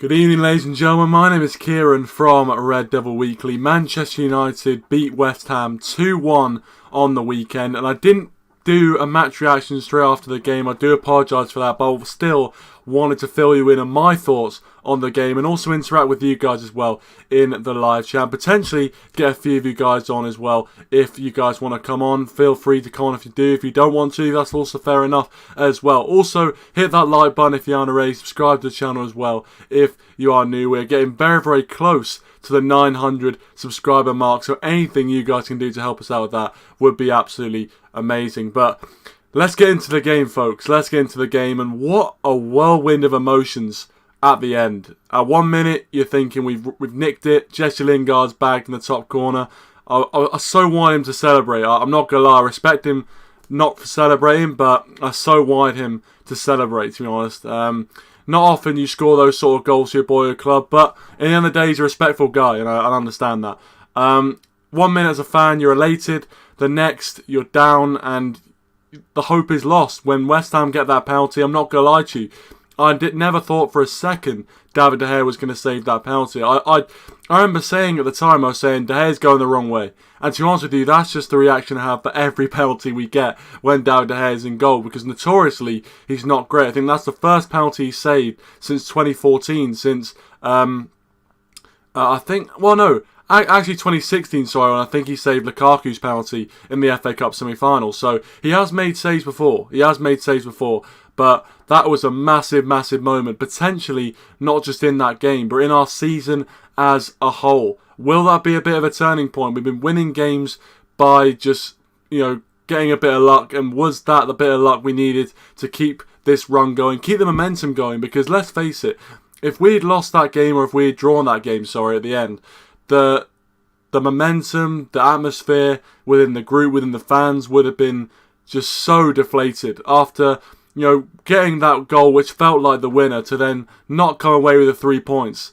Good evening, ladies and gentlemen. My name is Kieran from Red Devil Weekly. Manchester United beat West Ham 2-1 on the weekend, and I didn't do a match reaction straight after the game. I do apologise for that, but I still wanted to fill you in on my thoughts on the game and also interact with you guys as well in the live chat. Potentially get a few of you guys on as well. If you guys want to come on, feel free to come on if you do. If you don't want to, that's also fair enough as well. Also, hit that like button if you aren't already. Subscribe to the channel as well if you are new. We're getting very, very close to the 900 subscriber mark, so anything you guys can do to help us out with that would be absolutely amazing. But let's get into the game, folks. Let's get into the game, and what a whirlwind of emotions at the end. At 1 minute, you're thinking we've nicked it. Jessie Lingard's bagged in the top corner. I so want him to celebrate. I'm not going to lie, I respect him not for celebrating, but I so want him to celebrate, to be honest. Not often you score those sort of goals for your boy or club, but in the end of the day, he's a respectful guy, and I understand that. 1 minute as a fan, you're elated. The next, you're down, and the hope is lost. When West Ham get that penalty, I'm not going to lie to you, I never thought for a second David De Gea was going to save that penalty. I remember saying at the time, I was saying De Gea's going the wrong way. And to be honest with you, that's just the reaction I have for every penalty we get when David De Gea is in goal, because notoriously he's not great. I think that's the first penalty he saved since 2014, since actually 2016, sorry, and I think he saved Lukaku's penalty in the FA Cup semi-final. So he has made saves before. But that was a massive, massive moment, potentially not just in that game, but in our season as a whole. Will that be a bit of a turning point? We've been winning games by just, getting a bit of luck, and was that the bit of luck we needed to keep this run going, keep the momentum going? Because let's face it, if we had lost that game, or if we had drawn that game, at the end, the momentum, the atmosphere within the group, within the fans would have been just so deflated after getting that goal which felt like the winner to then not come away with the 3 points.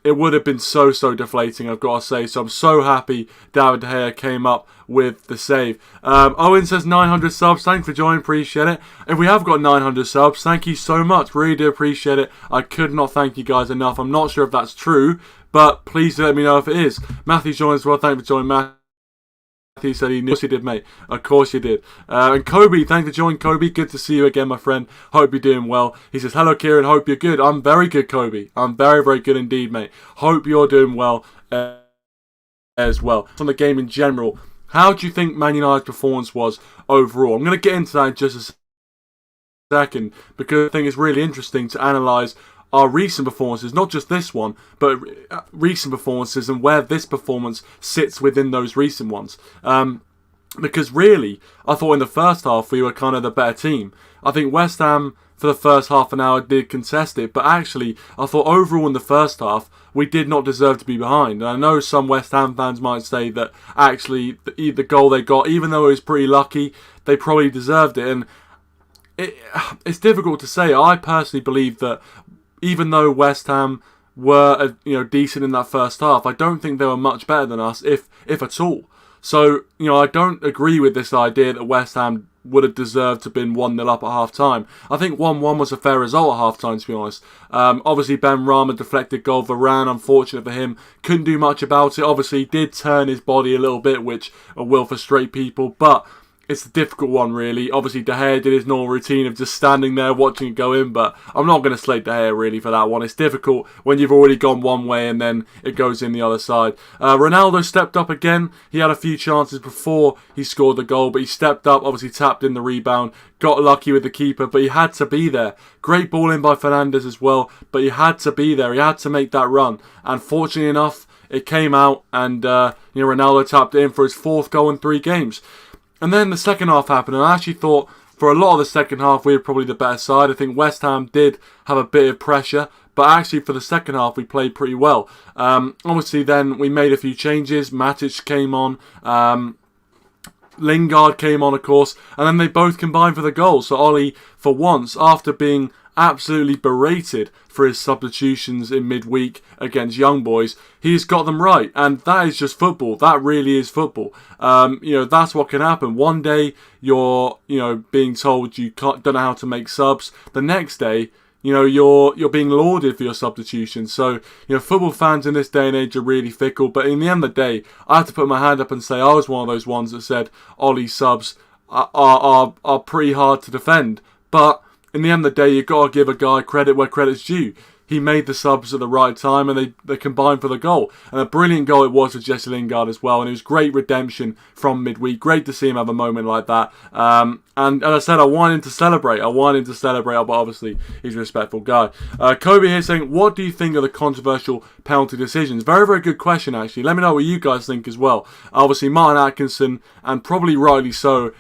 It would have been so deflating, I've got to say. So I'm so happy David De Gea came up with the save. Owen says 900 subs. Thanks for joining. Appreciate it. If we have got 900 subs, thank you so much. Really do appreciate it. I could not thank you guys enough. I'm not sure if that's true, but please do let me know if it is. Matthew joins as well. Thank you for joining, Matthew. He said he knew. Of course you did, mate. Of course you did. And Kobe, thanks for joining, Kobe. Good to see you again, my friend. Hope you're doing well. He says, hello, Kieran. Hope you're good. I'm very good, Kobe. I'm very, very good indeed, mate. Hope you're doing well as well. On the game in general, how do you think Man United's performance was overall? I'm going to get into that in just a second, because I think it's really interesting to analyse our recent performances, not just this one, but recent performances, and where this performance sits within those recent ones. Because really, I thought in the first half we were kind of the better team. I think West Ham for the first half an hour did contest it, but actually I thought overall in the first half we did not deserve to be behind. And I know some West Ham fans might say that actually the goal they got, even though it was pretty lucky, they probably deserved it. And it's difficult to say. I personally believe that even though West Ham were decent in that first half, I don't think they were much better than us, if at all. So, I don't agree with this idea that West Ham would have deserved to have been 1-0 up at half-time. I think 1-1 was a fair result at half-time, to be honest. Obviously, Benrahma deflected goal. Varane, unfortunate for him, couldn't do much about it. Obviously, he did turn his body a little bit, which will frustrate people, but it's a difficult one, really. Obviously, De Gea did his normal routine of just standing there watching it go in, but I'm not going to slate De Gea, really, for that one. It's difficult when you've already gone one way and then it goes in the other side. Ronaldo stepped up again. He had a few chances before he scored the goal, but he stepped up, obviously tapped in the rebound, got lucky with the keeper, but he had to be there. Great ball in by Fernandes as well, but he had to be there. He had to make that run. And fortunately enough, it came out, and Ronaldo tapped it in for his 4th goal in 3 games. And then the second half happened, and I actually thought for a lot of the second half we were probably the better side. I think West Ham did have a bit of pressure, but actually for the second half we played pretty well. Obviously then we made a few changes. Matic came on, Lingard came on, of course, and then they both combined for the goal. So Ole, for once, after being absolutely berated for his substitutions in midweek against young boys, he's got them right, and that is just football. That really is football. That's what can happen. One day you're being told you don't know how to make subs. The next day you're being lauded for your substitution. So, football fans in this day and age are really fickle. But in the end of the day, I have to put my hand up and say I was one of those ones that said Ole's subs are pretty hard to defend. But in the end of the day, you've got to give a guy credit where credit's due. He made the subs at the right time and they combined for the goal. And a brilliant goal it was for Jessie Lingard as well. And it was great redemption from midweek. Great to see him have a moment like that. And as I said, I want him to celebrate. But obviously he's a respectful guy. Kobe here saying, what do you think of the controversial penalty decisions? Very, very good question, actually. Let me know what you guys think as well. Obviously, Martin Atkinson, and probably rightly so,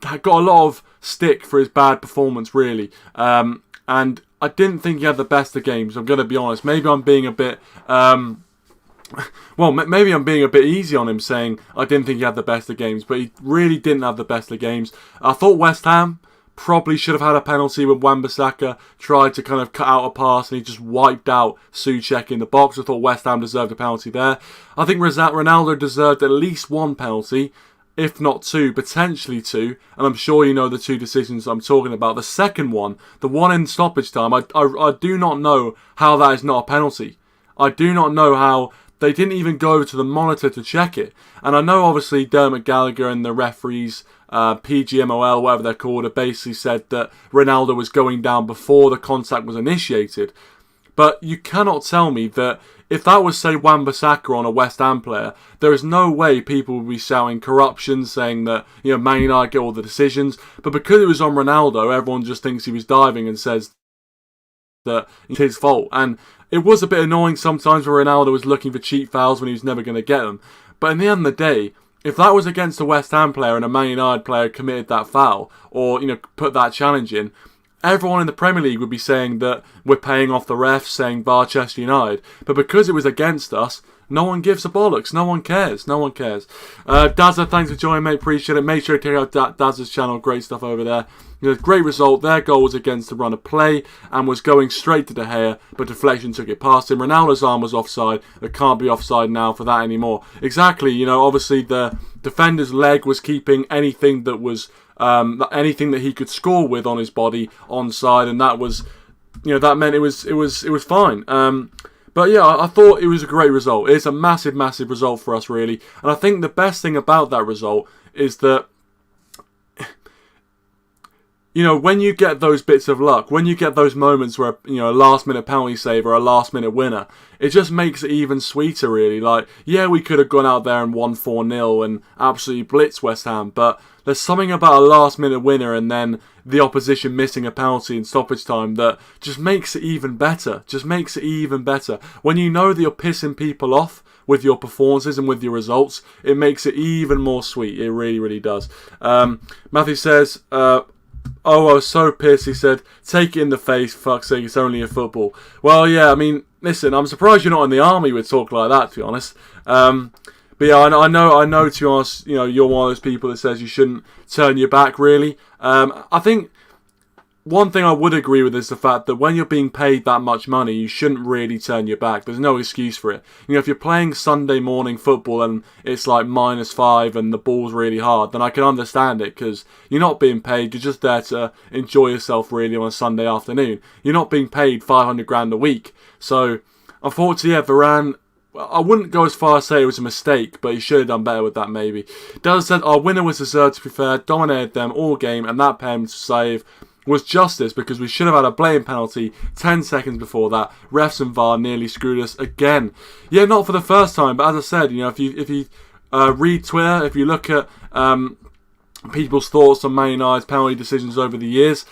got a lot of stick for his bad performance, really. And I didn't think he had the best of games. I'm going to be honest. Maybe I'm being a bit... maybe I'm being a bit easy on him saying I didn't think he had the best of games. But he really didn't have the best of games. I thought West Ham probably should have had a penalty when Wan-Bissaka tried to kind of cut out a pass and he just wiped out Souček in the box. I thought West Ham deserved a penalty there. I think Ronaldo deserved at least one penalty, if not two, potentially two, and I'm sure you know the two decisions I'm talking about. The second one, the one in stoppage time, I do not know how that is not a penalty. I do not know how they didn't even go over to the monitor to check it. And I know obviously Dermot Gallagher and the referees, PGMOL, whatever they're called, have basically said that Ronaldo was going down before the contact was initiated. But you cannot tell me that if that was, say, Wan-Bissaka on a West Ham player, there is no way people would be shouting corruption, saying that, Man United get all the decisions. But because it was on Ronaldo, everyone just thinks he was diving and says that it's his fault. And it was a bit annoying sometimes where Ronaldo was looking for cheap fouls when he was never going to get them. But in the end of the day, if that was against a West Ham player and a Man United player committed that foul, or, put that challenge in, everyone in the Premier League would be saying that we're paying off the refs, saying VAR Chester United. But because it was against us, no one gives a bollocks. No one cares. Dazza, thanks for joining, mate. Appreciate it. Make sure to check out Dazza's channel. Great stuff over there. Great result. Their goal was against the run of play and was going straight to De Gea, but deflection took it past him. Ronaldo's arm was offside. There can't be offside now for that anymore. Exactly. Obviously the defender's leg was keeping anything that was anything that he could score with on his body onside, and that was, that meant it was fine. But yeah, I thought it was a great result. It's a massive, massive result for us, really. And I think the best thing about that result is that, when you get those bits of luck, when you get those moments where, a last-minute penalty save or a last-minute winner, it just makes it even sweeter, really. Like, yeah, we could have gone out there and won 4-0 and absolutely blitzed West Ham, but there's something about a last-minute winner and then the opposition missing a penalty in stoppage time that just makes it even better. When you know that you're pissing people off with your performances and with your results, it makes it even more sweet. It really, really does. Matthew says... I was so pissed, he said, take it in the face, fuck's sake, it's only a football. Well, yeah, listen, I'm surprised you're not in the army with talk like that, to be honest. But yeah, I know, to be honest, you're one of those people that says you shouldn't turn your back, really. I think one thing I would agree with is the fact that when you're being paid that much money, you shouldn't really turn your back. There's no excuse for it. If you're playing Sunday morning football and it's like -5 and the ball's really hard, then I can understand it because you're not being paid. You're just there to enjoy yourself really on a Sunday afternoon. You're not being paid 500 grand a week. So, unfortunately, yeah, Varane, I wouldn't go as far as say it was a mistake, but he should have done better with that maybe. Daz said, our winner was deserved, to be fair, dominated them all game, and that penalty save was justice because we should have had a blatant penalty 10 seconds before that. Refs and VAR nearly screwed us again. Yeah, not for the first time, but as I said, if you read Twitter, if you look at people's thoughts on Man United's penalty decisions over the years,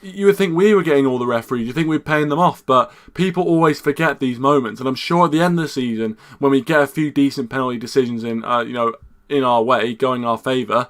you would think we were getting all the referees. You think we're paying them off, but people always forget these moments. And I'm sure at the end of the season, when we get a few decent penalty decisions in our way, going in our favour,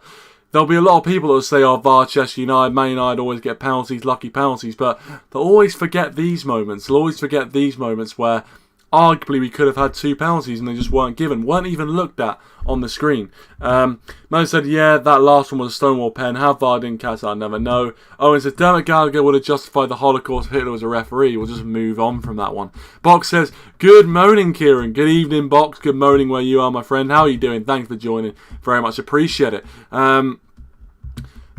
there'll be a lot of people that will say, oh, VAR Chester United, Man United always get penalties, lucky penalties, but they'll always forget these moments. They'll always forget these moments where arguably we could have had 2 penalties and they just weren't given, weren't even looked at on the screen. Mo said, yeah, that last one was a Stonewall pen. How VAR didn't catch that, I never know. Owen said, Dermot Gallagher would have justified the Holocaust if Hitler was a referee. We'll just move on from that one. Box says, good moaning, Kieran. Good evening, Box. Good moaning where you are, my friend. How are you doing? Thanks for joining. Very much appreciate it.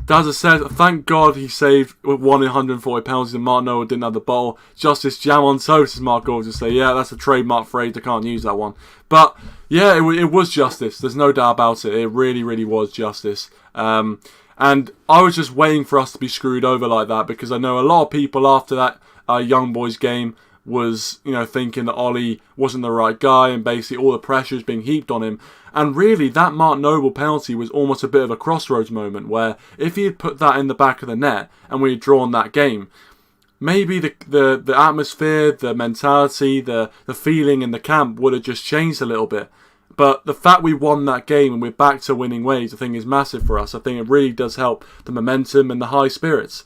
Daza says, thank God he saved 1 in 140 penalties and Mark Noah didn't have the ball. Justice jam on toast, as Mark Gordon say. Yeah, that's a trademark phrase. I can't use that one. But, yeah, it was justice. There's no doubt about it. It really, really was justice. And I was just waiting for us to be screwed over like that, because I know a lot of people after that Young Boys game was, thinking that Ole wasn't the right guy and basically all the pressure is being heaped on him. And really, that Mark Noble penalty was almost a bit of a crossroads moment where if he had put that in the back of the net and we had drawn that game, maybe the atmosphere, the mentality, the feeling in the camp would have just changed a little bit. But the fact we won that game and we're back to winning ways, I think is massive for us. I think it really does help the momentum and the high spirits.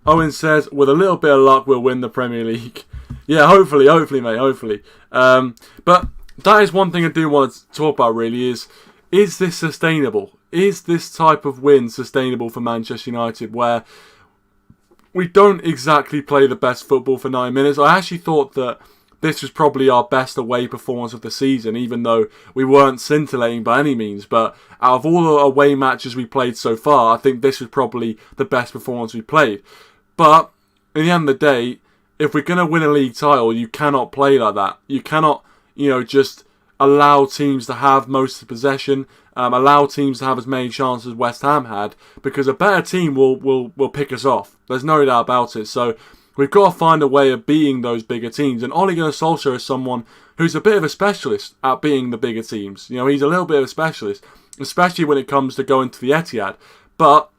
Owen says, with a little bit of luck, we'll win the Premier League. Yeah, hopefully, mate, hopefully. But that is one thing I do want to talk about, really, is this sustainable? Is this type of win sustainable for Manchester United, where we don't exactly play the best football for 9 minutes? I actually thought that this was probably our best away performance of the season, even though we weren't scintillating by any means. But out of all the away matches we played so far, I think this was probably the best performance we played. But in the end of the day, if we're going to win a league title, you cannot play like that. You cannot, just allow teams to have most of the possession, allow teams to have as many chances as West Ham had, because a better team will pick us off. There's no doubt about it. So we've got to find a way of beating those bigger teams. And Ole Gunnar Solskjaer is someone who's a bit of a specialist at beating the bigger teams. He's a little bit of a specialist, especially when it comes to going to the Etihad. But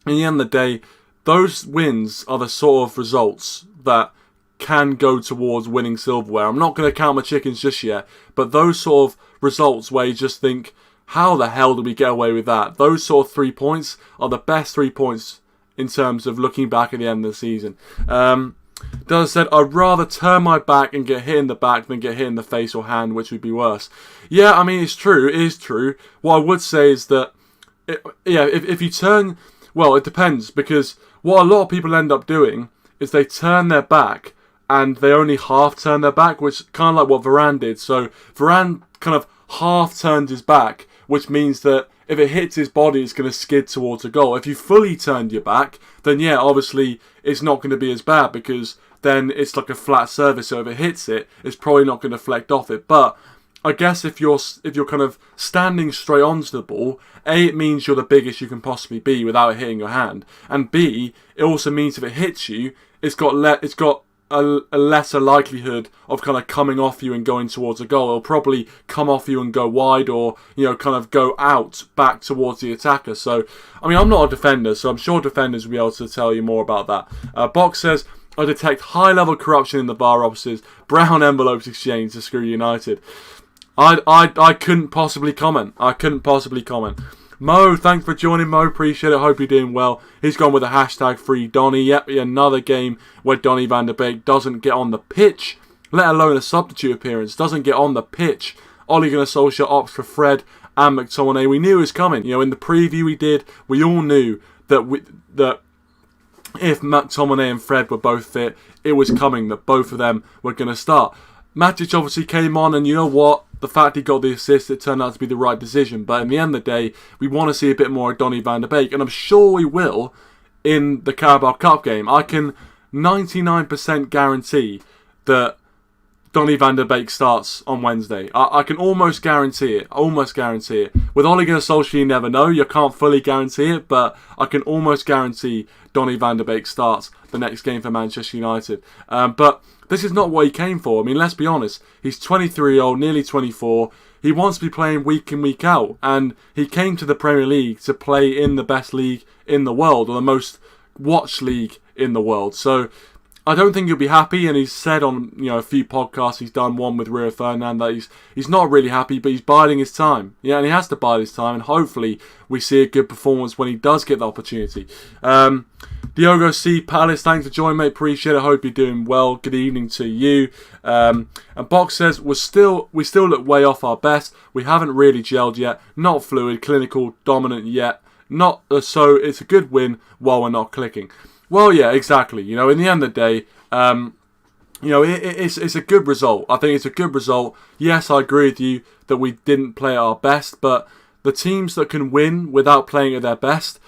in the end of the day, those wins are the sort of results that can go towards winning silverware. I'm not going to count my chickens just yet, but those sort of results where you just think, how the hell did we get away with that? Those sort of 3 points are the best 3 points in terms of looking back at the end of the season. Della said, I'd rather turn my back and get hit in the back than get hit in the face or hand, which would be worse. Yeah, I mean, it's true. It is true. What I would say is that, if you turn... Well, it depends, because what a lot of people end up doing is they turn their back and they only half turn their back, which kind of like what Varane did. So Varane kind of half turned his back, which means that if it hits his body, it's going to skid towards a goal. If you fully turned your back, then yeah, obviously it's not going to be as bad, because then it's like a flat surface. So if it hits it, it's probably not going to deflect off it. But I guess if you're kind of standing straight onto the ball, A, it means you're the biggest you can possibly be without it hitting your hand, and B, it also means if it hits you, it's got a lesser likelihood of kind of coming off you and going towards a goal. It'll probably come off you and go wide, or kind of go out back towards the attacker. So I mean, I'm not a defender, so I'm sure defenders will be able to tell you more about that. Box says, I detect high level corruption in the VAR offices. Brown envelopes exchanged to screw United. I couldn't possibly comment. Mo, thanks for joining, Mo. Appreciate it. Hope you're doing well. He's gone with a hashtag free Donny. Yep, another game where Donny van der Beek doesn't get on the pitch, let alone a substitute appearance. Doesn't get on the pitch. Ole Gunnar Solskjaer opts for Fred and McTominay. We knew it was coming. In the preview we did, we all knew that if McTominay and Fred were both fit, it was coming, that both of them were going to start. Matic obviously came on, and you know what? The fact he got the assist, it turned out to be the right decision. But in the end of the day, we want to see a bit more of Donny van der Beek, and I'm sure we will in the Carabao Cup game. I can 99% guarantee that Donny van der Beek starts on Wednesday. I can almost guarantee it. With Ole Gunnar Solskjaer, you never know. You can't fully guarantee it, but I can almost guarantee Donny van der Beek starts the next game for Manchester United. But this is not what he came for. I mean, let's be honest. He's 23-year-old, nearly 24. He wants to be playing week in, week out. And he came to the Premier League to play in the best league in the world, or the most watched league in the world. So I don't think he'll be happy. And he's said on a few podcasts, he's done one with Rio Ferdinand, that he's not really happy, but he's biding his time. Yeah, and he has to bide his time. And hopefully we see a good performance when he does get the opportunity. Diogo C. Palace, thanks for joining, mate. Appreciate it. Hope you're doing well. Good evening to you. And Box says, we still look way off our best. We haven't really gelled yet. Not fluid, clinical, dominant yet. Not so it's a good win while we're not clicking. Well, yeah, exactly. In the end of the day, it's a good result. I think it's a good result. Yes, I agree with you that we didn't play at our best, but the teams that can win without playing at their best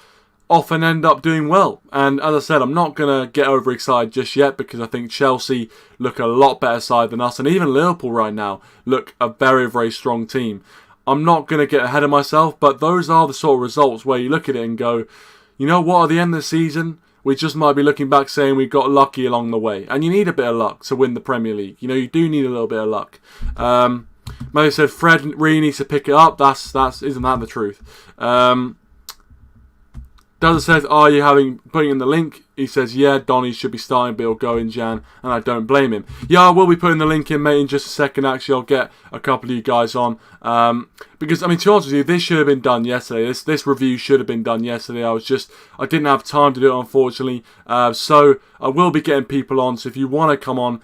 often end up doing well. And as I said, I'm not going to get overexcited just yet, because I think Chelsea look a lot better side than us, and even Liverpool right now look a very, very strong team. I'm not going to get ahead of myself, but those are the sort of results where you look at it and go, you know what, at the end of the season, we just might be looking back saying we got lucky along the way. And you need a bit of luck to win the Premier League. You know, you do need a little bit of luck. Maybe said Fred really needs to pick it up. Isn't that the truth? Dazza says, are you putting in the link? He says, yeah, Donny should be starting, but he'll go in Jan, and I don't blame him. Yeah, I will be putting the link in, mate, in just a second. Actually, I'll get a couple of you guys on. Because, I mean, to be honest with you, this should have been done yesterday. This review should have been done yesterday. I didn't have time to do it, unfortunately. So I will be getting people on. So if you want to come on,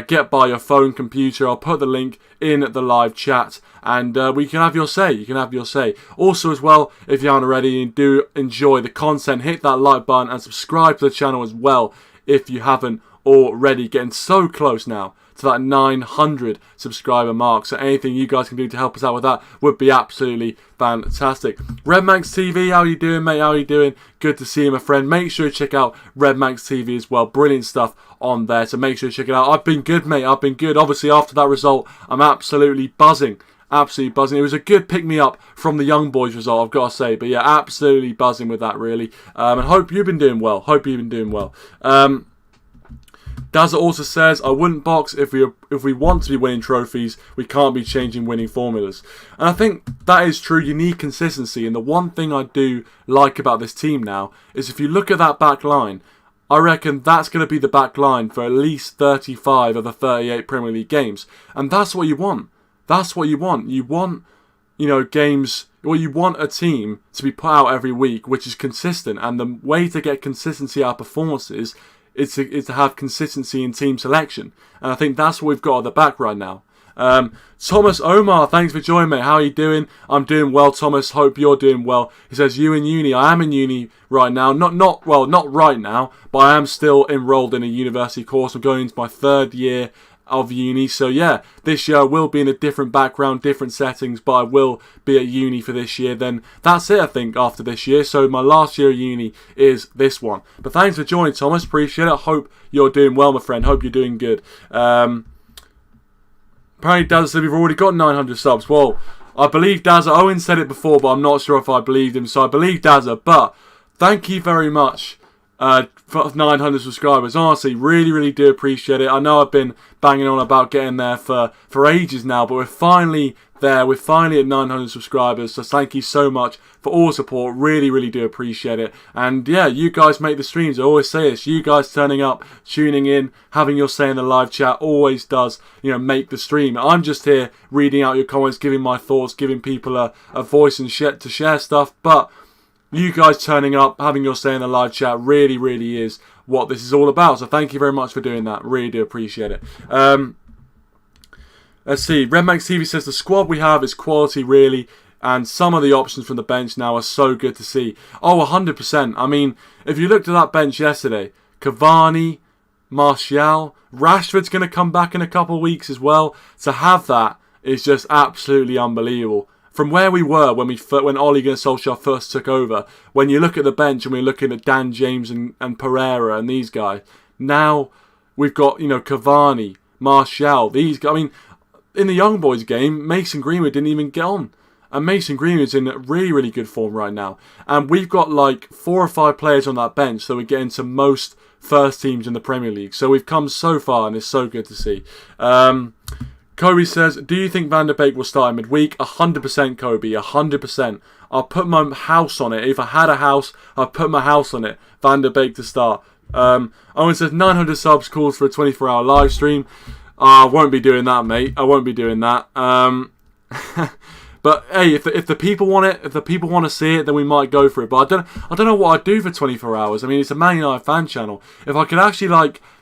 get by your phone, computer, I'll put the link in the live chat, and we can have your say. You can have your say. Also, as well, if you aren't already and do enjoy the content, hit that like button and subscribe to the channel as well if you haven't already. Getting so close now to that 900 subscriber mark, so anything you guys can do to help us out with that would be absolutely fantastic. Redmax TV, how you doing, mate? How you doing? Good to see you, my friend. Make sure you check out Redmax TV as well. Brilliant stuff on there, so make sure you check it out. I've been good, mate. I've been good. Obviously, after that result, I'm absolutely buzzing. Absolutely buzzing. It was a good pick-me-up from the young boys result, I've got to say. But yeah, absolutely buzzing with that, really. And hope you've been doing well. Dazza also says, I wouldn't box if we want to be winning trophies. We can't be changing winning formulas. And I think that is true. You need consistency. And the one thing I do like about this team now is if you look at that back line, I reckon that's going to be the back line for at least 35 of the 38 Premier League games. And that's what you want. That's what you want. You want, games... Well, you want a team to be put out every week, which is consistent. And the way to get consistency out of performances is to have consistency in team selection. And I think that's what we've got at the back right now. Thomas Omar, thanks for joining, mate. How are you doing? I'm doing well, Thomas. Hope you're doing well. He says, you in uni? I am in uni right now. Not right now, but I am still enrolled in a university course. I'm going into my third year of uni. So yeah, this year I will be in a different background, different settings, but I will be at uni for this year. Then that's it, I think, after this year. So my last year of uni is this one. But thanks for joining, Thomas. Appreciate it. Hope you're doing well, my friend. Hope you're doing good. Apparently Dazza said we've already got 900 subs. Well, I believe Dazza. Owen said it before, but I'm not sure if I believed him. So I believe Dazza. But thank you very much for 900 subscribers. Honestly, really, really do appreciate it. I know I've been banging on about getting there for ages now, but we're finally there. We're finally at 900 subscribers. So thank you so much for all the support. Really, really do appreciate it. And yeah, you guys make the streams. I always say this. You guys turning up, tuning in, having your say in the live chat always does, make the stream. I'm just here reading out your comments, giving my thoughts, giving people a voice and to share stuff. But you guys turning up, having your say in the live chat really, really is what this is all about. So thank you very much for doing that. Really do appreciate it. Let's see. Redmax TV says the squad we have is quality, really. And some of the options from the bench now are so good to see. Oh, 100%. I mean, if you looked at that bench yesterday, Cavani, Martial, Rashford's going to come back in a couple of weeks as well. To have that is just absolutely unbelievable. From where we were when Ole Gunnar Solskjaer first took over, when you look at the bench and we're looking at Dan James and Pereira and these guys, now we've got, Cavani, Martial, these guys. I mean, in the young boys game, Mason Greenwood didn't even get on. And Mason Greenwood's in really, really good form right now. And we've got like 4 or 5 players on that bench that we get into most first teams in the Premier League. So we've come so far and it's so good to see. Kobe says, do you think Van der Beek will start in midweek? 100%, Kobe, 100%. I'll put my house on it. If I had a house, I'd put my house on it. Van der Beek to start. Owen says, 900 subs calls for a 24-hour live stream. I won't be doing that, mate. I won't be doing that. But hey, if the people want it, if the people want to see it, then we might go for it. But I don't know what I'd do for 24 hours. I mean, it's a Man United fan channel. If I could actually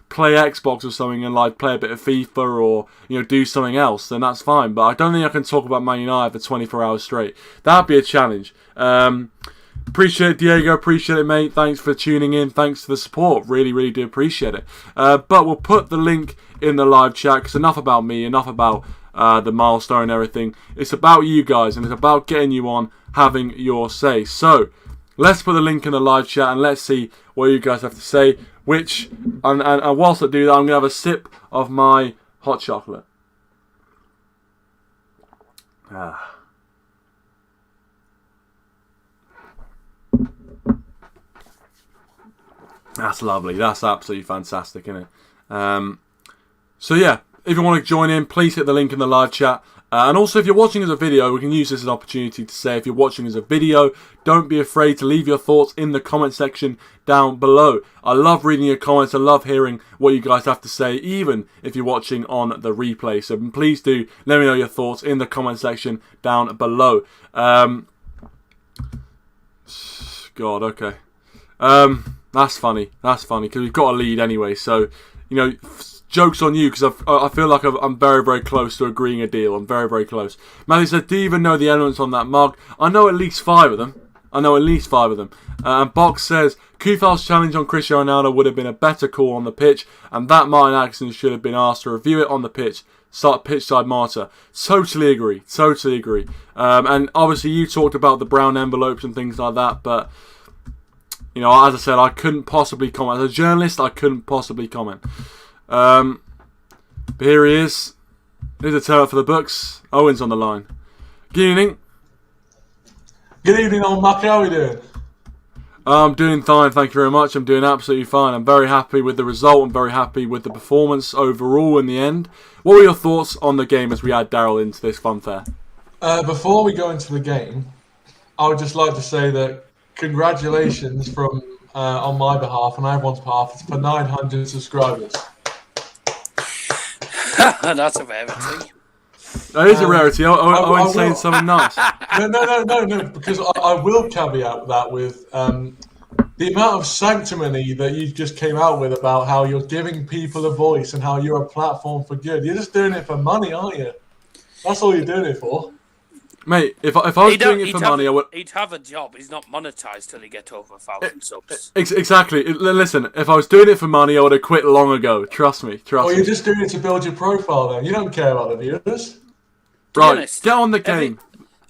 play Xbox or something and play a bit of FIFA or do something else, then that's fine. But I don't think I can talk about Man United for 24 hours straight. That'd be a challenge. Appreciate it, Diego. Appreciate it, mate. Thanks for tuning in. Thanks for the support. Really, really do appreciate it. But we'll put the link in the live chat, because enough about me, enough about the milestone and everything. It's about you guys, and it's about getting you on, having your say. So, let's put the link in the live chat, and let's see what you guys have to say. And whilst I do that, I'm going to have a sip of my hot chocolate. That's lovely. That's absolutely fantastic, isn't it? So yeah, if you want to join in, please hit the link in the live chat. And also, if you're watching as a video, we can use this as an opportunity to say, if you're watching as a video, don't be afraid to leave your thoughts in the comment section down below. I love reading your comments. I love hearing what you guys have to say, even if you're watching on the replay. So please do let me know your thoughts in the comment section down below. God, okay. That's funny. That's funny, because we've got a lead anyway. So, you know, joke's on you, because I feel like I'm very, very close to agreeing a deal. I'm very, very close. Matthew said, do you even know the elements on that mug? I know at least 5 of them. And Box says, Kufal's challenge on Cristiano Ronaldo would have been a better call on the pitch, and that Martin Atkinson should have been asked to review it on the pitch. Pitch side monitor. Totally agree. And obviously you talked about the brown envelopes and things like that, but, you know, as I said, I couldn't possibly comment. As a journalist, I couldn't possibly comment. But here he is. Here's a turn for the books. Owen's on the line. Good evening. Good evening, old muck. How are we doing? I'm doing fine, thank you very much. I'm doing absolutely fine. I'm very happy with the result. I'm very happy with the performance overall in the end. What were your thoughts on the game as we add Daryl into this funfair? Before we go into the game, I would just like to say that congratulations from on my behalf and everyone's behalf. It's for 900 subscribers. That's a rarity. That is a rarity. Owen's saying something nice. No, because I will caveat that with the amount of sanctimony that you just came out with about how you're giving people a voice and how you're a platform for good. You're just doing it for money, aren't you? That's all you're doing it for. Mate, if I was doing it for money, I would... He'd have a job. He's not monetized till he gets over 1,000 subs. Exactly. Listen, if I was doing it for money, I would have quit long ago. Trust me. Or you're just doing it to build your profile then. You don't care about the viewers. Right, honest, get on the game.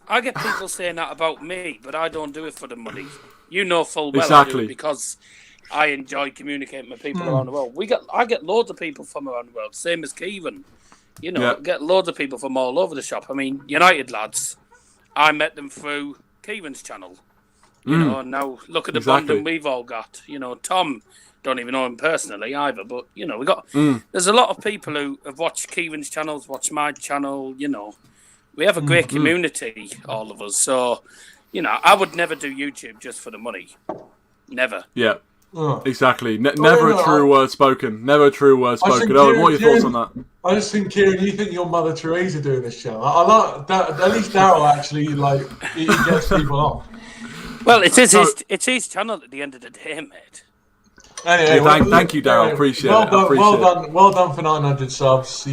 I get people saying that about me, but I don't do it for the money. You know full well exactly. I do it because I enjoy communicating with people around the world. I get loads of people from around the world, same as Kevin. You know, get loads of people from all over the shop. I mean, United lads, I met them through Kevin's channel. You know, and now look at the bonding we've all got. You know, Tom, don't even know him personally either, but, you know, we got... There's a lot of people who have watched Kevin's channels, watched my channel, you know. We have a great community, all of us. So, you know, I would never do YouTube just for the money. Never. Yeah, exactly. Never a true word spoken. Never a true word spoken. Owen, what are your thoughts on that? I just think, Kieran, you think you're Mother Teresa doing this channel. I like that. At least Daryl actually, like, he gets people on. Well, it's his channel at the end of the day, mate. Anyway, thank you, Daryl. Appreciate it. Well done for 900 subs.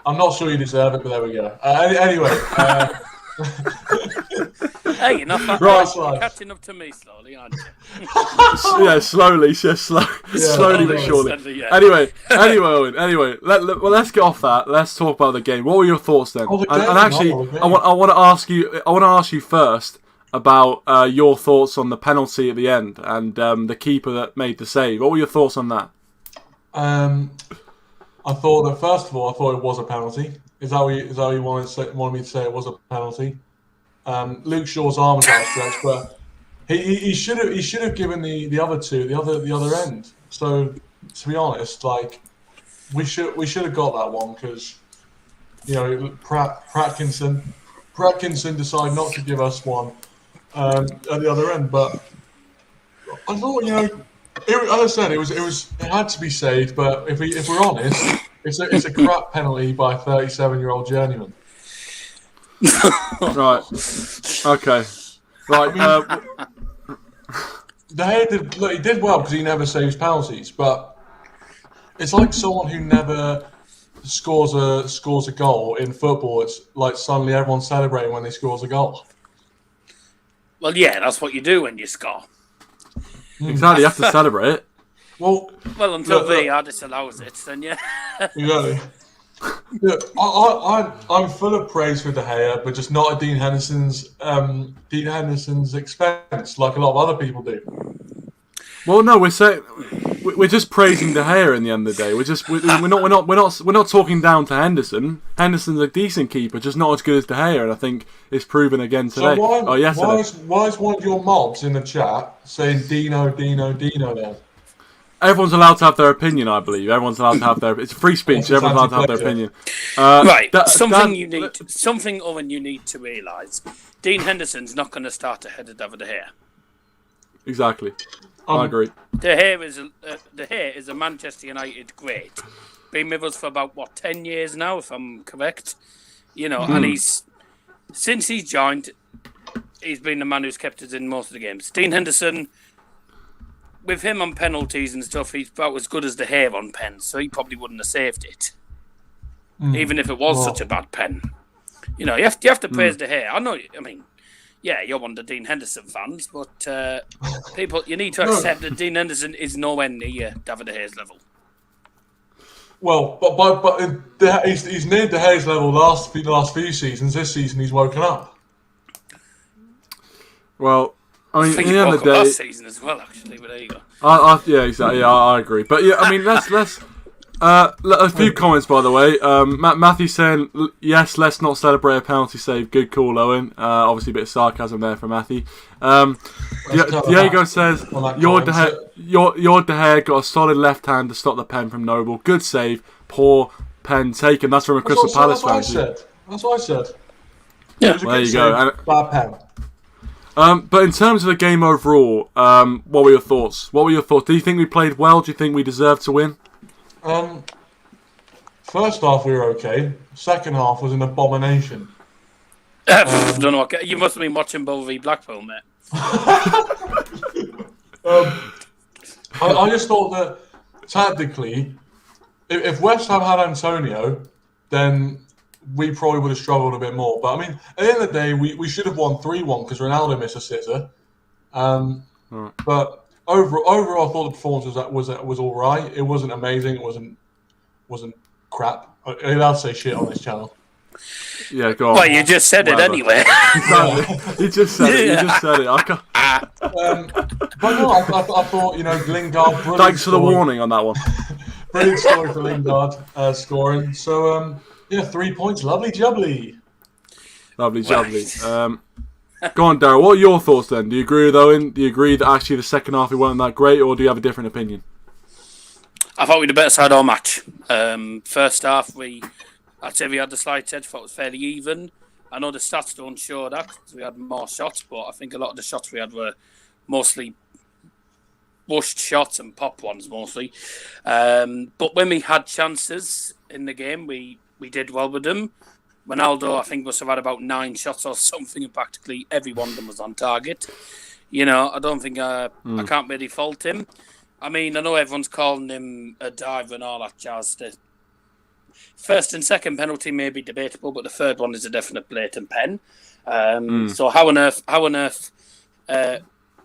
I'm not sure you deserve it, but there we go. Anyway. Hey, you're not you're catching up to me slowly, aren't you? Yeah, slowly but surely. Yeah. Anyway, Owen. Let's get off that. Let's talk about the game. What were your thoughts then? And actually, I want to ask you first about your thoughts on the penalty at the end and the keeper that made the save. What were your thoughts on that? I thought that first of all, I thought it was a penalty. Is that what you wanted me to say? It was a penalty. Luke Shaw's arm was outstretched, but he should have given the other two the other end. So to be honest, like we should have got that one because you know Pratkinson decided not to give us one at the other end. But I thought, you know, as I said, it had to be saved. But if we're honest, it's a crap penalty by a 37-year-old journeyman. Right. Okay. Right. I mean, he did well because he never saves penalties, but it's like someone who never scores a goal in football. It's like suddenly everyone's celebrating when they scores a goal. Well, yeah, that's what you do when you score. Exactly, you have to celebrate it. Well, until VAR disallows it, then yeah. Exactly. Yeah, I'm full of praise for De Gea, but just not at Dean Henderson's expense, like a lot of other people do. Well, no, we're just praising De Gea in the end of the day. We're not talking down to Henderson. Henderson's a decent keeper, just not as good as De Gea, and I think it's proven again today. So why is one of your mobs in the chat saying Dino then? Everyone's allowed to have their opinion, I believe. Everyone's allowed to have their. It's free speech. Everyone's allowed to have their opinion. Right. Something Owen, you need to realise. Dean Henderson's not going to start ahead of David De Gea. Exactly. I agree. De Gea is a Manchester United great. Been with us for about 10 years now, if I'm correct. And since he's joined, he's been the man who's kept us in most of the games. Dean Henderson, with him on penalties and stuff, he's about as good as De Gea on pens, so he probably wouldn't have saved it, even if it was such a bad pen. You have to praise De Gea. I mean, yeah, you're one of the Dean Henderson fans, but people, you need to accept that Dean Henderson is nowhere near David De Gea's level. Well, but he's near De Gea's level the last few seasons. This season, he's woken up. Well, I mean, I think in the end of the day, last season as well, actually. But there you go. Yeah, exactly. Yeah, I agree. But yeah, I mean, let's. A few comments, by the way. Matthew saying, yes, let's not celebrate a penalty save. Good call, Owen. Obviously, a bit of sarcasm there from Matthew. Diego says, your De Gea got a solid left hand to stop the pen from Noble. Good save. Poor pen taken. That's from a Crystal Palace fan. That's what I said. Yeah, there you go. Bad pen. But in terms of the game overall, what were your thoughts? Do you think we played well? Do you think we deserved to win? First half we were okay. Second half was an abomination. I don't know. You must have been watching Bow v Blackpool, mate. I just thought that tactically, if West Ham had Antonio, then we probably would have struggled a bit more. But I mean, at the end of the day, we should have won 3-1 because Ronaldo missed a sitter. But overall, I thought the performance was all right. It wasn't amazing. It wasn't crap. I'm allowed to say shit on this channel. Yeah, go on. Well, you just said it anyway. You just said it. I can't. But no, I thought Lingard. Thanks for the warning on that one. Brilliant story for Lingard scoring. So 3 points, lovely jubbly. Lovely jubbly. Go on, Darryl. What are your thoughts then? Do you agree with Owen? Do you agree that actually the second half we weren't that great, or do you have a different opinion? I thought we had the better side all match. First half, I'd say we had the slight edge. Thought it was fairly even. I know the stats don't show that because we had more shots, but I think a lot of the shots we had were mostly bushed shots and pop ones mostly. But when we had chances in the game, we did well with them. Ronaldo, I think, must have had about 9 shots or something, and practically every one of them was on target. I don't think I can't really fault him. I mean, I know everyone's calling him a diver and all that jazz. The first and second penalty may be debatable, but the third one is a definite blatant pen. So how on earth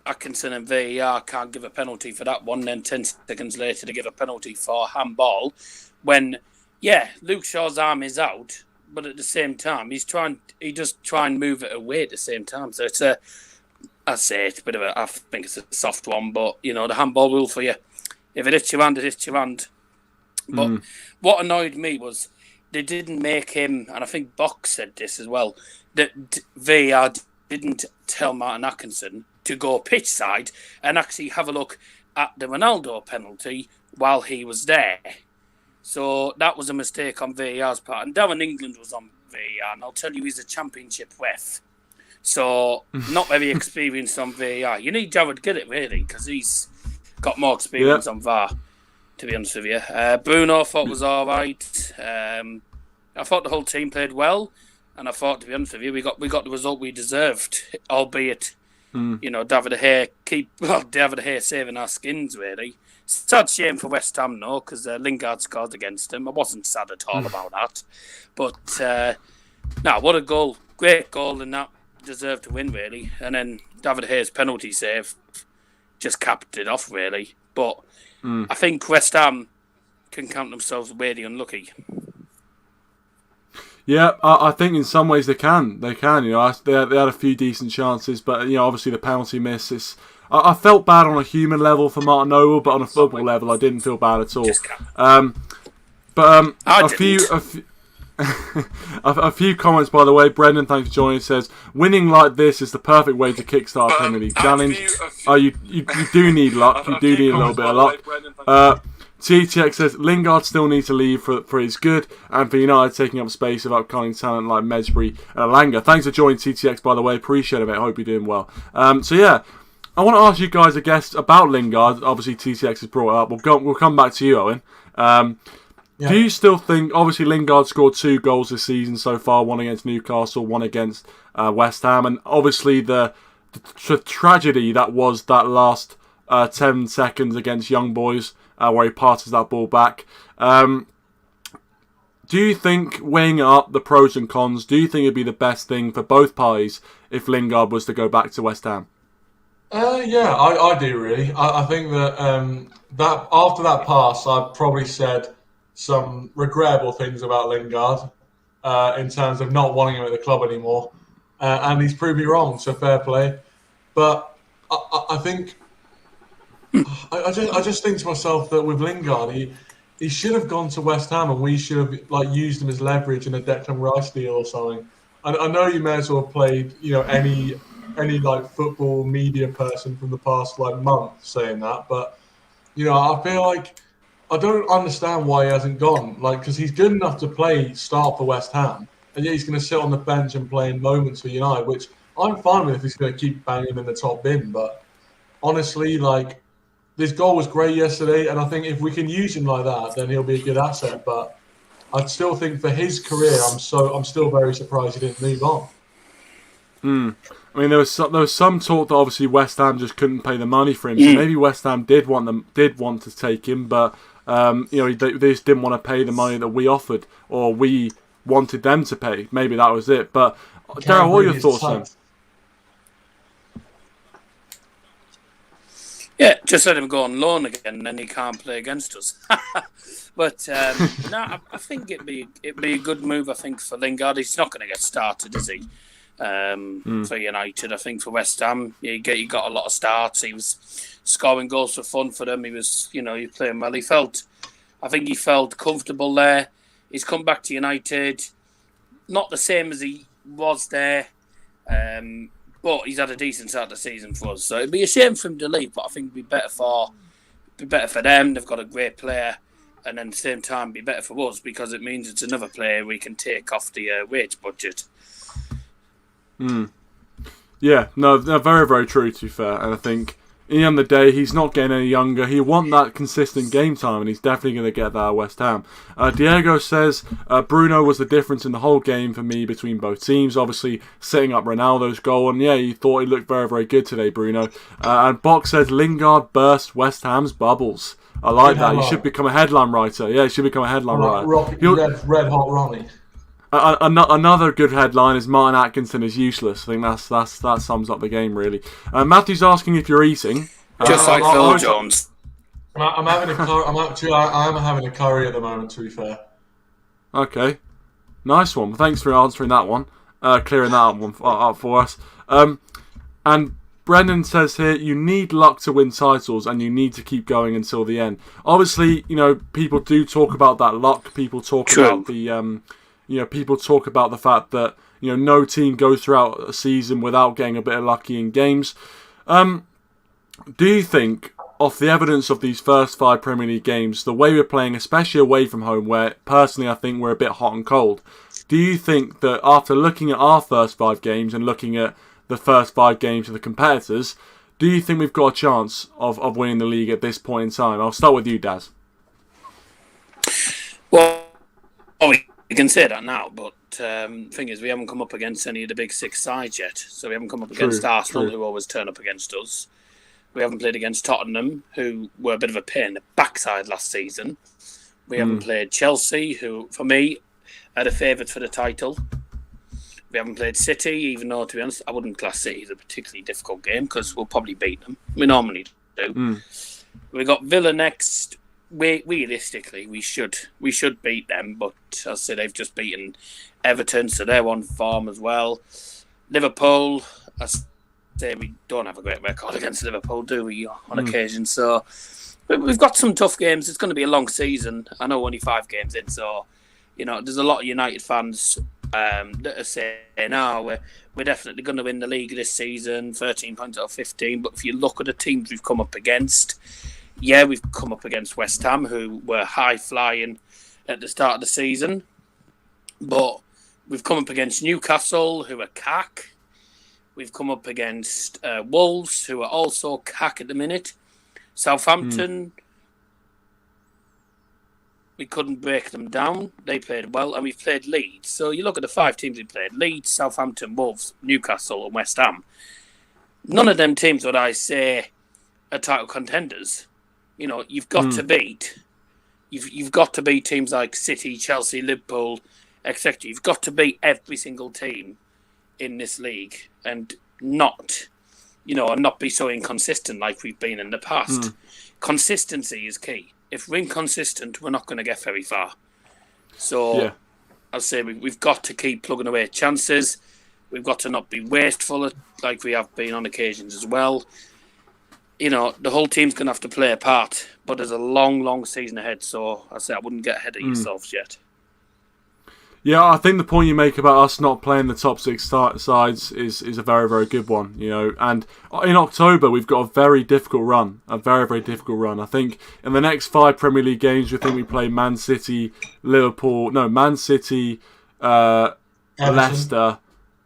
Atkinson and VAR can't give a penalty for that one, then 10 seconds later to give a penalty for handball when, Luke Shaw's arm is out, but at the same time, he does try and move it away at the same time. So it's I think it's a soft one, but, the handball rule for you. If it hits your hand, it hits your hand. But what annoyed me was they didn't make him, and I think Box said this as well, that VAR didn't tell Martin Atkinson to go pitch side and actually have a look at the Ronaldo penalty while he was there. So that was a mistake on VAR's part. And Darren England was on VAR, and I'll tell you, he's a championship ref. So not very experienced on VAR. You need Jared Gillett, really, because he's got more experience on VAR, to be honest with you. Bruno I thought was all right. I thought the whole team played well, and I thought, to be honest with you, we got the result we deserved, albeit, David De Gea saving our skins, really. Sad shame for West Ham, though, because Lingard scored against him. I wasn't sad at all about that. But, what a goal. Great goal, and that deserved to win, really. And then David De Gea's penalty save just capped it off, really. But I think West Ham can count themselves really unlucky. Yeah, I think in some ways they can. They can. They had a few decent chances, but obviously the penalty miss. I felt bad on a human level for Martin Noble, but on a football level, I didn't feel bad at all. A few comments, by the way. Brendan, thanks for joining. Says winning like this is the perfect way to kickstart Premier League challenge. You do need luck. You do need a little bit of luck. TTX says Lingard still needs to leave for his good and for United taking up space of upcoming talent like Mesbury and Alanga. Thanks for joining TTX, by the way. Appreciate it, mate. Hope you're doing well. So yeah, I want to ask you guys, I guess, about Lingard. Obviously, TTX has brought it up. We'll come back to you, Owen. Do you still think, obviously Lingard scored 2 goals this season so far, one against Newcastle, one against West Ham, and obviously the tragedy that was that last 10 seconds against Young Boys, where he passes that ball back. Do you think, weighing up the pros and cons, do you think it'd be the best thing for both parties if Lingard was to go back to West Ham? Yeah, I do really. I think that that after that pass, I probably said some regrettable things about Lingard in terms of not wanting him at the club anymore, and he's proved me wrong. So fair play, but I think I just think to myself that with Lingard, he should have gone to West Ham, and we should have used him as leverage in a Declan Rice deal or something. I know you may as well have played any football media person from the past month saying that, but I feel like I don't understand why he hasn't gone. Because he's good enough to start for West Ham, and yet he's going to sit on the bench and play in moments for United, which I'm fine with if he's going to keep banging in the top bin. But honestly, this goal was great yesterday, and I think if we can use him like that, then he'll be a good asset. But I'd still think for his career, I'm still very surprised he didn't move on. I mean, there was some talk that obviously West Ham just couldn't pay the money for him, so maybe West Ham did want to take him, but they just didn't want to pay the money that we offered or we wanted them to pay. Maybe that was it. But Darryl, what are your thoughts then? Yeah, just let him go on loan again, and then he can't play against us. But no, I think it'd be a good move. I think for Lingard, he's not going to get started, is he? For United, I think for West Ham, he got a lot of starts. He was scoring goals for fun for them. He was, he was playing well. I think he felt comfortable there. He's come back to United, not the same as he was there, but he's had a decent start of the season for us. So it'd be a shame for him to leave, but I think it'd be better for them. They've got a great player, and then at the same time, be better for us because it means it's another player we can take off the wage budget. Yeah, no, very, very true, to be fair. And I think, in the end of the day, he's not getting any younger. He want that consistent game time, and he's definitely going to get that at West Ham. Diego says, Bruno was the difference in the whole game for me between both teams. Obviously, setting up Ronaldo's goal, and yeah, he thought he looked very, very good today, Bruno. And Box says, Lingard burst West Ham's bubbles. I like that. You should become a headline writer. Yeah, you should become a headline writer. Red Hot Ronnie. Another good headline is Martin Atkinson is useless. I think that sums up the game really. Matthew's asking if you're eating. Just like Phil Jones. I'm having a curry. I'm having a curry at the moment. To be fair. Okay, nice one. Thanks for answering that one. Clearing that up for us. And Brendan says here, you need luck to win titles, and you need to keep going until the end. Obviously, people do talk about that luck. People talk about the. People talk about the fact that, no team goes throughout a season without getting a bit of lucky in games. Do you think, off the evidence of these first 5 Premier League games, the way we're playing, especially away from home, where personally I think we're a bit hot and cold, do you think that after looking at our first 5 games and looking at the first 5 games of the competitors, do you think we've got a chance of winning the league at this point in time? I'll start with you, Daz. Well, you can say that now, but the thing is, we haven't come up against any of the big 6 sides yet. So we haven't come up against Arsenal, who always turn up against us. We haven't played against Tottenham, who were a bit of a pain in the backside last season. We haven't played Chelsea, who, for me, are the favourites for the title. We haven't played City, even though, to be honest, I wouldn't class City as a particularly difficult game because we'll probably beat them. We normally do. We got Villa next, realistically, we should beat them, but as I say, they've just beaten Everton, so they're on form as well. Liverpool, I say we don't have a great record against Liverpool, do we, on occasion? So we've got some tough games. It's going to be a long season. I know only 5 games in, so there's a lot of United fans that are saying, we're definitely going to win the league this season, 13 points out of 15. But if you look at the teams we've come up against, we've come up against West Ham, who were high-flying at the start of the season. But we've come up against Newcastle, who are cack. We've come up against Wolves, who are also cack at the minute. Southampton, we couldn't break them down. They played well, and we've played Leeds. So you look at the 5 teams we played: Leeds, Southampton, Wolves, Newcastle, and West Ham. None of them teams would I say are title contenders. You've got to beat. You've got to beat teams like City, Chelsea, Liverpool, etc. You've got to beat every single team in this league, and not be so inconsistent like we've been in the past. Consistency is key. If we're inconsistent, we're not going to get very far. So, I'll say we've got to keep plugging away at chances. We've got to not be wasteful like we have been on occasions as well. The whole team's going to have to play a part, but there's a long, long season ahead. So, I say I wouldn't get ahead of yourselves yet. Yeah, I think the point you make about us not playing the top 6 sides is a very, very good one. And in October we've got a very difficult run, a very, very difficult run. I think in the next 5 Premier League games, we play Man City, Leicester,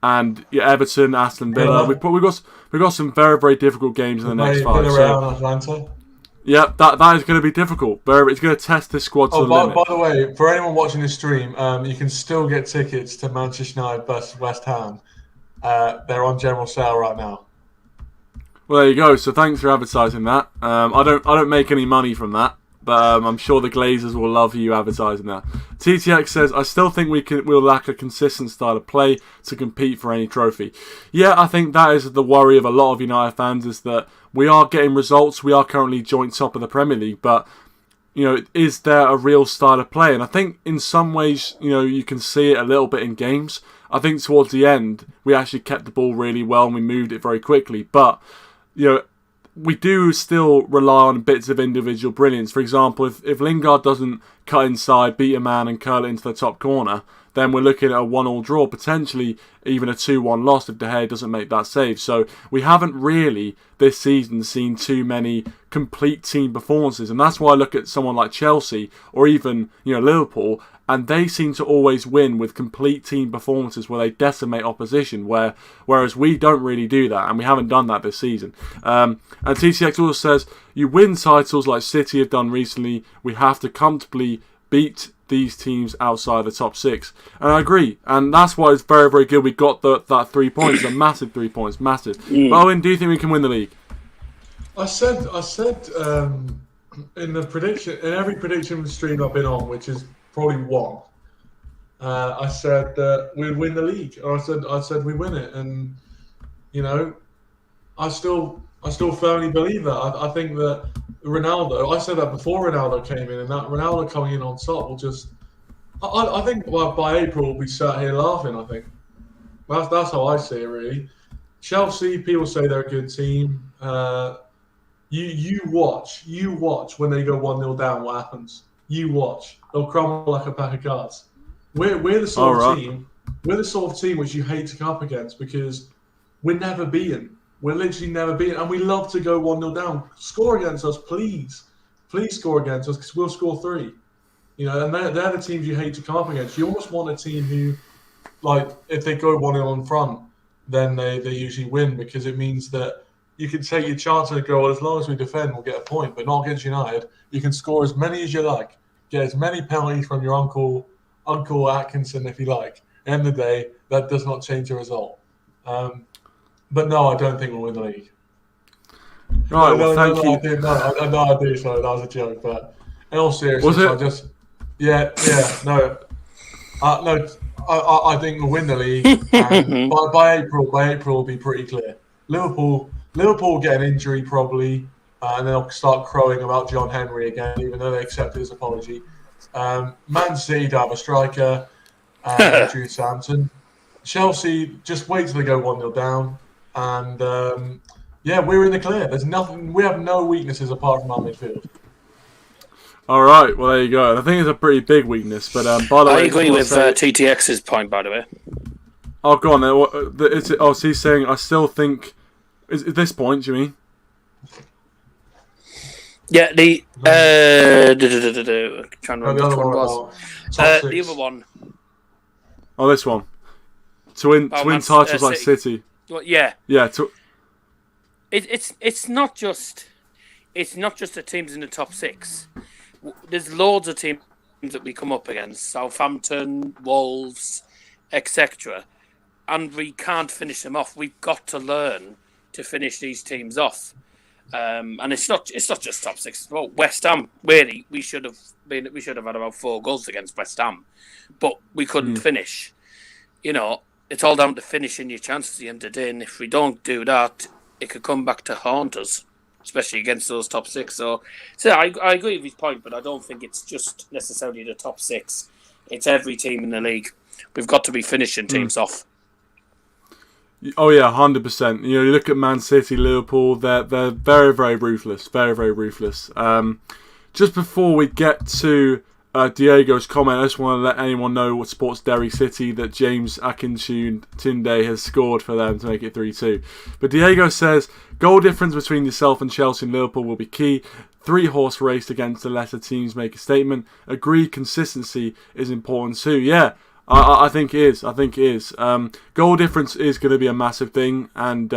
and Everton, Aston Villa. We've got some very, very difficult games in the next 5. Atlanta. Yeah, that is going to be difficult. It's going to test this squad to the limit. By the way, for anyone watching this stream, you can still get tickets to Manchester United versus West Ham. They're on general sale right now. Well, there you go. So thanks for advertising that. I don't make any money from that, but I'm sure the Glazers will love you advertising that. TTX says, I still think we'll lack a consistent style of play to compete for any trophy. Yeah, I think that is the worry of a lot of United fans, is that we are getting results. We are currently joint top of the Premier League, but is there a real style of play? And I think in some ways, you can see it a little bit in games. I think towards the end, we actually kept the ball really well and we moved it very quickly. But we do still rely on bits of individual brilliance. For example, if Lingard doesn't cut inside, beat a man and curl it into the top corner, then we're looking at a 1-1 draw, potentially even a 2-1 loss if De Gea doesn't make that save. So we haven't really this season seen too many complete team performances, and that's why I look at someone like Chelsea or even Liverpool, and they seem to always win with complete team performances where they decimate opposition, whereas we don't really do that, and we haven't done that this season. And TCX also says, you win titles like City have done recently, we have to comfortably beat these teams outside the top 6. And I agree, and that's why it's very, very good we got that 3 points, a massive 3 points, massive. But Owen, do you think we can win the league? I said in every prediction stream I've been on, which is probably one, I said that we'd win the league. Or I said we win it, and I still firmly believe that. I think that Ronaldo, I said that before Ronaldo came in, and that Ronaldo coming in on top will just, I think by April we'll be sat here laughing. I think that's how I see it, really. Chelsea, people say they're a good team. You watch when they go 1-0 down, what happens? You watch. They'll crumble like a pack of cards. We're the sort of team. We're the sort of team which you hate to come up against because we're never beaten. We're literally never beaten, and we love to go 1-0 down. Score against us, please. Please score against us because we'll score 3. And they're the teams you hate to come up against. You almost want a team who, like, if they go 1-0 in front, then they usually win because it means that you can take your chance at a goal. As long as we defend, we'll get a point, but not against United. You can score as many as you like. Get as many penalties from your Uncle Atkinson if you like. At the end of the day, that does not change the result. But no, I don't think we'll win the league. Right, thank you. I do. Sorry, that was a joke. But in all seriousness, I think we'll win the league. And by April, will be pretty clear. Liverpool will get an injury probably. and they'll start crowing about John Henry again, even though they accepted his apology. Man City to have a striker, Jude Sampson. Chelsea, just wait till they go 1-0 down, and we're in the clear. There's nothing. We have no weaknesses apart from our midfield. All right, well there you go. I think it's a pretty big weakness, but by the way, I agree with TTX's point. By the way. Oh, go on. So he's saying I still think. Is at this point? Do you mean? Yeah, the trying to remember which one was. The other one. Oh, this one. To win titles like City. Well, yeah. Yeah. It's not just the teams in the top 6. There's loads of teams that we come up against: Southampton, Wolves, etc. And we can't finish them off. We've got to learn to finish these teams off. And it's not just top 6. Well, West Ham, really, we should have had about 4 goals against West Ham, but we couldn't finish. It's all down to finishing your chances at the end of the day, and if we don't do that, it could come back to haunt us, especially against those top 6. So I agree with his point, but I don't think it's just necessarily the top 6. It's every team in the league. We've got to be finishing teams off. Oh yeah, 100%. You look at Man City, Liverpool. They're very, very ruthless. Very, very ruthless. Just before we get to Diego's comment, I just want to let anyone know what Sports Derry City that James Akintunde has scored for them to make it 3-2. But Diego says goal difference between yourself and Chelsea and Liverpool will be key. 3-horse race against the lesser teams make a statement. Agreed, consistency is important too. Yeah. I think it is. Goal difference is going to be a massive thing, and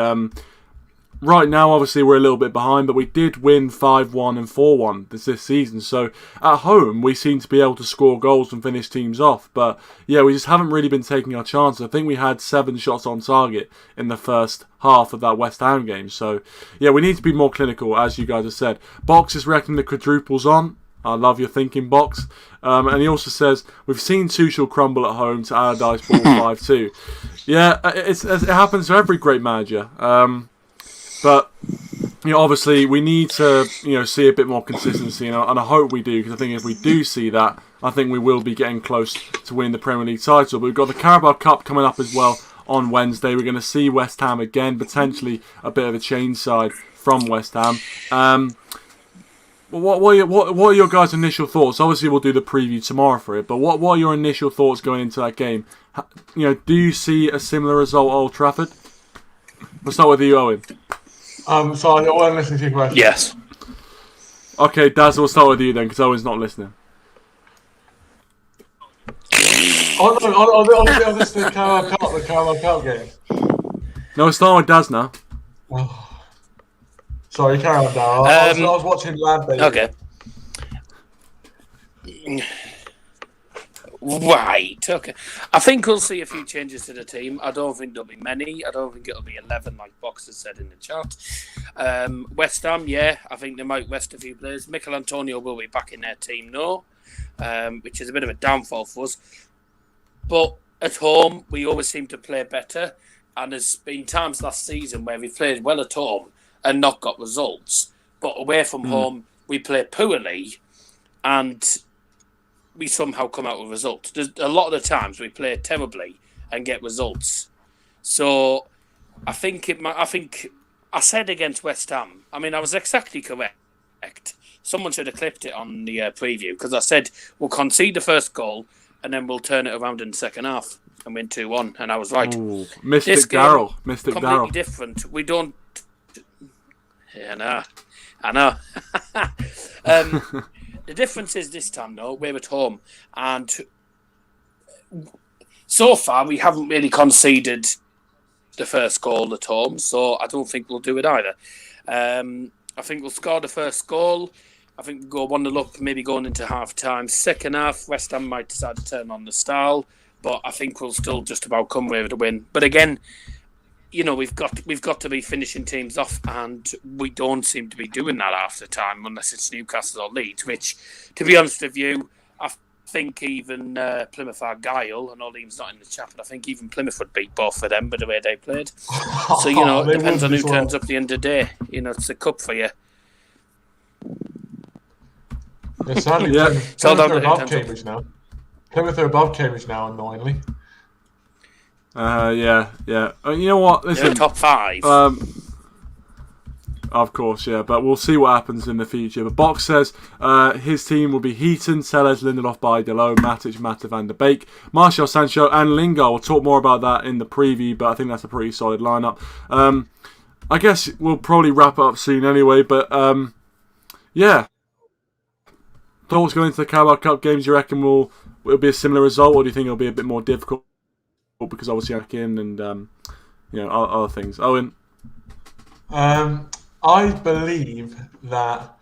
right now, obviously, we're a little bit behind, but we did win 5-1 and 4-1 this season. So at home, we seem to be able to score goals and finish teams off. But yeah, we just haven't really been taking our chances. I think we had 7 shots on target in the first half of that West Ham game. So yeah, we need to be more clinical, as you guys have said. Box is reckoning the quadruples on. I love your thinking, Box. And he also says, we've seen Tuchel crumble at home to Allardyce ball 5-2. Yeah, it happens to every great manager. But obviously, we need to see a bit more consistency, and I hope we do, because I think if we do see that, I think we will be getting close to winning the Premier League title. But we've got the Carabao Cup coming up as well on Wednesday. We're going to see West Ham again, potentially a bit of a change side from West Ham. What are your guys' initial thoughts? Obviously, we'll do the preview tomorrow for it, but what are your initial thoughts going into that game? Do you see a similar result at Old Trafford? We'll start with you, Owen. So I wasn't listening to your question. Yes. Okay, Daz, we'll start with you then, because Owen's not listening. Oh, this is the Carabao Cup game. No, we're starting with Daz now. Oh. Sorry, carry on, Darryl. I was watching Lad Baby. Okay. Right, okay. I think we'll see a few changes to the team. I don't think there'll be many. I don't think it'll be 11 like Box has said in the chat. West Ham, yeah, I think they might rest a few players. Mikel Antonio will be back in their team, which is a bit of a downfall for us. But at home, we always seem to play better. And there's been times last season where we played well at home and not got results, but away from home we play poorly, and we somehow come out with results. There's a lot of the times we play terribly and get results. So I think I said against West Ham. I mean, I was exactly correct. Someone should have clipped it on the preview, because I said we'll concede the first goal and then we'll turn it around in the second half and win 2-1, and I was right. Ooh, Mystic Darryl. Completely different. We don't. Yeah, I know. The difference is this time, though, we're at home. And so far, we haven't really conceded the first goal at home, so I don't think we'll do it either. I think we'll score the first goal. I think we'll go 1-0 up, maybe going into half-time. Second half, West Ham might decide to turn on the style, but I think we'll still just about come away with a win. But again, we've got to be finishing teams off, and we don't seem to be doing that half the time, unless it's Newcastle or Leeds, which, to be honest with you, I think even Plymouth Argyle, and Olim's not in the chat, but I think even Plymouth would beat both of them by the way they played. So, it depends on who turns up at the end of the day. It's a cup for you. Yeah, sadly, Yeah. Plymouth are above Cambridge now. Plymouth are above Cambridge now, annoyingly. Yeah. You know what? Listen, They're top 5. Of course, yeah, but we'll see what happens in the future. But Box says his team will be Heaton, Sellers, Lindelof, Baidelo, Matic, Mata, Van der Beek, Martial, Sancho, and Lingard. We'll talk more about that in the preview, but I think that's a pretty solid lineup. I guess we'll probably wrap up soon anyway, but yeah. Thoughts going into the Carabao Cup games, do you reckon it'll be a similar result, or do you think it'll be a bit more difficult because obviously Akin and other things? Owen? I believe that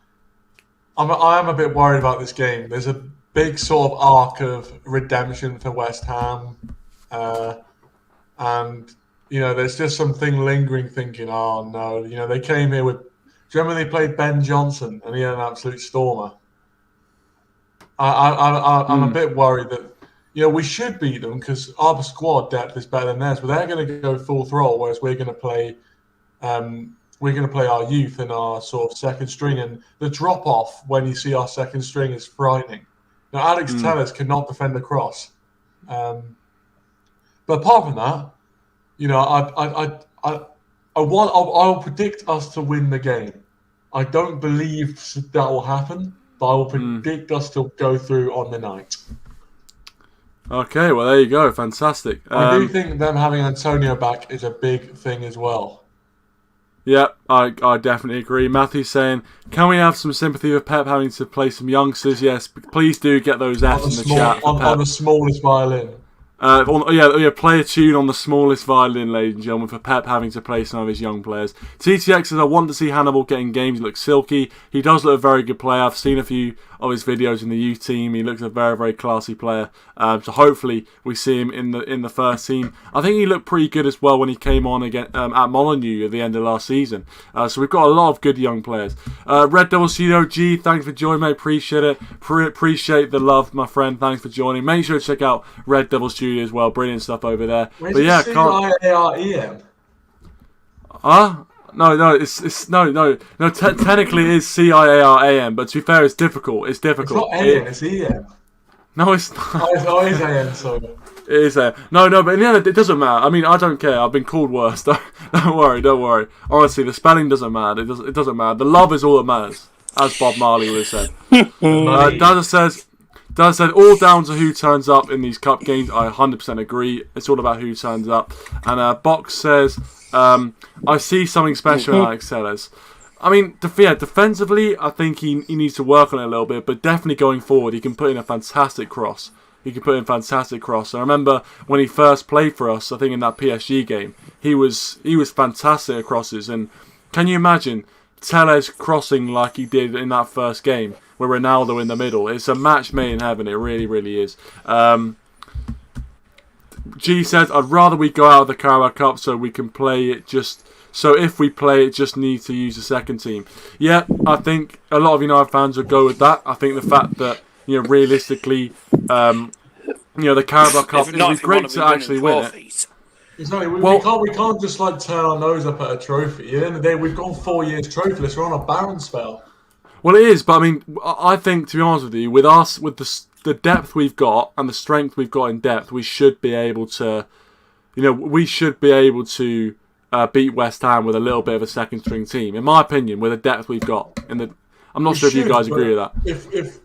I am a bit worried about this game. There's a big sort of arc of redemption for West Ham, and there's just something lingering, thinking, oh no, they came here with. Do you remember they played Ben Johnson and he had an absolute stormer? I'm a bit worried that we should beat them because our squad depth is better than theirs, but they're going to go full throttle, whereas we're going to play. We're going to play our youth and our sort of second string, and the drop off when you see our second string is frightening. Now, Alex Telles cannot defend a cross, but apart from that, I'll predict us to win the game. I don't believe that will happen, but I will predict us to go through on the night. Okay, well there you go, fantastic. I do think them having Antonio back is a big thing as well. Yeah, I definitely agree. Matthew's saying, can we have some sympathy with Pep having to play some youngsters? Yes, please do get those F's in the chat. On the smallest violin. Play a tune on the smallest violin, ladies and gentlemen, for Pep having to play some of his young players. TTX says, I want to see Hannibal getting games. He looks silky. He does look a very good player. I've seen a few of his videos in the youth team. He looks a very, very classy player. So hopefully we see him in the first team. I think he looked pretty good as well when he came on again at Molineux at the end of last season. So we've got a lot of good young players. Red Devil Studio G, thanks for joining, mate. Appreciate it. Appreciate the love, my friend. Thanks for joining. Make sure to check out Red Devil Studio as well. Brilliant stuff over there. Where's CIAREM? No, it's no. Technically, it is CIARAM, but to be fair, it's difficult. It's difficult. It's not AM, it's EM. No, it's not. Oh, it is AM, sorry. It is AM. No, but in the end, it doesn't matter. I mean, I don't care. I've been called worse. Don't worry. Honestly, the spelling doesn't matter. It doesn't matter. The love is all that matters, as Bob Marley would have said. Daz said, all down to who turns up in these cup games. I 100% agree. It's all about who turns up. And Box says, I see something special in Alex Telles. I mean, defensively, I think he needs to work on it a little bit, but definitely going forward, he can put in a fantastic cross. I remember when he first played for us, I think in that PSG game, he was fantastic at crosses. And can you imagine Telles crossing like he did in that first game with Ronaldo in the middle? It's a match made in heaven. It really, really is. G says, I'd rather we go out of the Carabao Cup so we can play it just... So if we play it, just need to use the second team. Yeah, I think a lot of United fans would go with that. I think the fact that, realistically, the Carabao Cup, it would be great to actually win it. Exactly. We can't just turn our nose up at a trophy. At the end of the day, we've gone 4 years trophyless. We're on a barren spell. Well, it is, but I mean, I think, to be honest with you, with us, with the depth we've got and the strength we've got in depth, we should be able to, beat West Ham with a little bit of a second string team. In my opinion, with the depth we've got. I'm not sure if you guys agree with that. If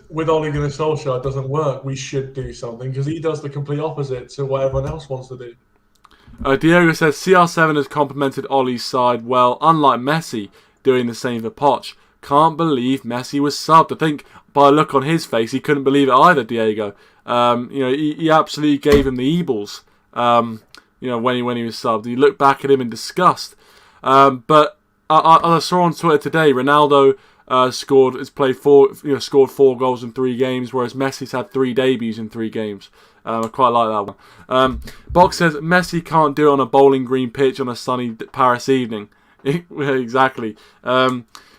with Ole Gunnar Solskjaer doesn't work, we should do something because he does the complete opposite to what everyone else wants to do. Diego says CR7 has complimented Ole's side well, unlike Messi doing the same for Poch. Can't believe Messi was subbed. I think by a look on his face, he couldn't believe it either, Diego. He absolutely gave him the Ebles, when he was subbed. He looked back at him in disgust. But I saw on Twitter today, Ronaldo scored 4 goals in 3 games, whereas Messi's had 3 debuts in 3 games. I quite like that one. Box says, Messi can't do it on a bowling green pitch on a sunny Paris evening. Exactly.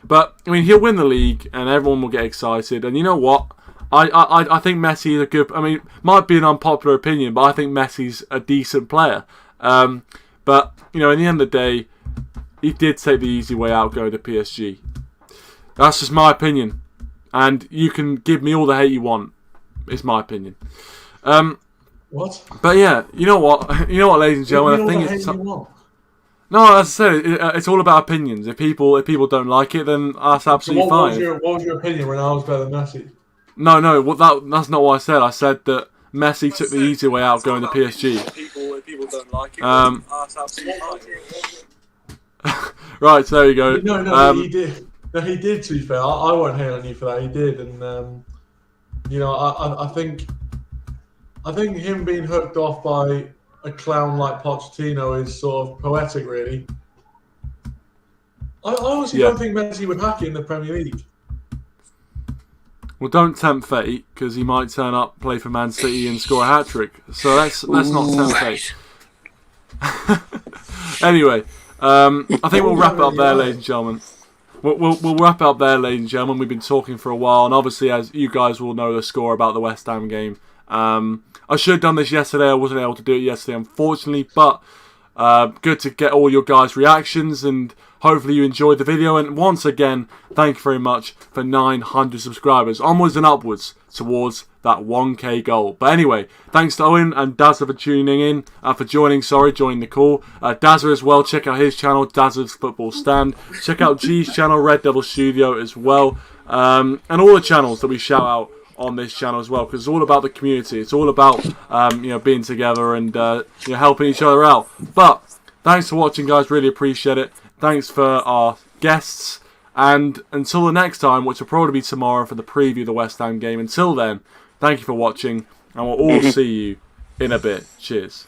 But I mean, he'll win the league, and everyone will get excited. And you know what? I think Messi is a good. I mean, might be an unpopular opinion, but I think Messi's a decent player. But in the end of the day, he did take the easy way out going to PSG. That's just my opinion. and you can give me all the hate you want. It's my opinion. What? But yeah, you know what, ladies and gentlemen, I think it's. No, as I said, it's all about opinions. If people don't like it, then that's absolutely fine. What was your opinion when I was better than Messi? No, that's not what I said. I said that Messi took the easy way out going to PSG. If people don't like it, that's absolutely fine. Right, so there you go. No, he did. No, he did. To be fair, I won't hate on you for that. He did, and I think him being hooked off by a clown like Pochettino is sort of poetic, really. I honestly don't think Messi would hack it in the Premier League. Well, don't tempt fate, because he might turn up, play for Man City, and score a hat trick. So let's not tempt fate. Anyway, I think we'll wrap it up there, ladies and gentlemen. We'll wrap it up there, ladies and gentlemen. We've been talking for a while, and obviously, as you guys will know the score about the West Ham game. I should have done this yesterday. I wasn't able to do it yesterday, unfortunately, but good to get all your guys' reactions, and hopefully you enjoyed the video. And once again, thank you very much for 900 subscribers. Onwards and upwards towards that 1k goal. But anyway, thanks to Owen and Dazza for tuning in, joining the call. Dazza as well, check out his channel, Dazza's Football Stand. Check out G's channel, Red Devil Studio as well. And all the channels that we shout out on this channel as well, because it's all about the community. It's all about being together and helping each other out. But thanks for watching, guys. Really appreciate it. Thanks for our guests, and until the next time, which will probably be tomorrow for the preview of the West Ham game. Until then, thank you for watching, and we'll all see you in a bit. Cheers.